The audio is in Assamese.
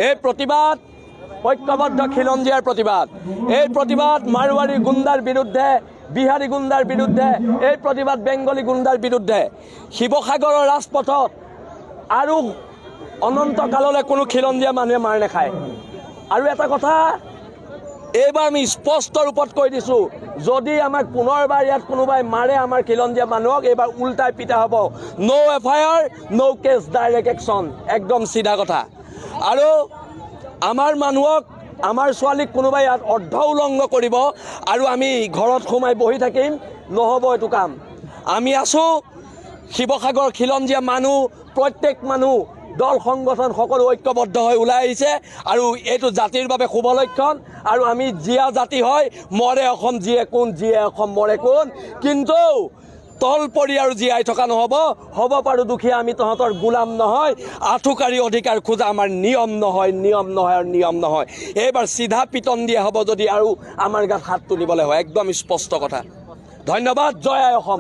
এই প্ৰতিবাদ ঐক্যবদ্ধ খিলঞ্জীয়াৰ প্ৰতিবাদ। এই প্ৰতিবাদ মাৰোৱাৰী গুণ্ডাৰ বিৰুদ্ধে, বিহাৰী গুণ্ডাৰ বিৰুদ্ধে, এই প্ৰতিবাদ বেংগলী গুণ্ডাৰ বিৰুদ্ধে। শিৱসাগৰৰ ৰাজপথত আৰু অনন্তকাললৈ কোনো খিলঞ্জীয়া মানুহে মাৰ নাখায়। আৰু এটা কথা এইবাৰ আমি স্পষ্ট ৰূপত কৈ দিছোঁ, যদি আমাক পুনৰবাৰ ইয়াত কোনোবাই মাৰে আমাৰ খিলঞ্জীয়া মানুহক, এইবাৰ উল্টাই পিটা হ'ব। ন' FIR, ন' কেছ, ডাইৰেক্ট একশ্যন, একদম চিধা কথা। আৰু আমাৰ মানুহক, আমাৰ ছোৱালীক কোনোবাই ইয়াত অৰ্ধ উলংঘ কৰিব আৰু আমি ঘৰত সোমাই বহি থাকিম, নহ'ব এইটো কাম। আমি আছোঁ শিৱসাগৰ খিলঞ্জীয়া মানুহ, প্ৰত্যেক মানুহ, দল সংগঠন সকলো ঐক্যবদ্ধ হৈ ওলাই আহিছে আৰু এইটো জাতিৰ বাবে শুভ লক্ষণ। আৰু আমি জীয়া জাতি হয়, মৰে অসম জীয়ে কোন, জীয়ে অসম মৰে কোন। কিন্তু তল পৰি আৰু জীয়াই থকা নহ'ব। হ'ব পাৰোঁ দুখীয়া, আমি তহঁতৰ গোলাম নহয়। আঁঠুকাৰী অধিকাৰ খোজা আমাৰ নিয়ম নহয়, নিয়ম নহয় আৰু নিয়ম নহয়। এইবাৰ চিধা পিটন দিয়া হ'ব যদি আৰু আমাৰ গাত হাত তুলিবলৈ হয়, একদম স্পষ্ট কথা। ধন্যবাদ। জয় আই অসম।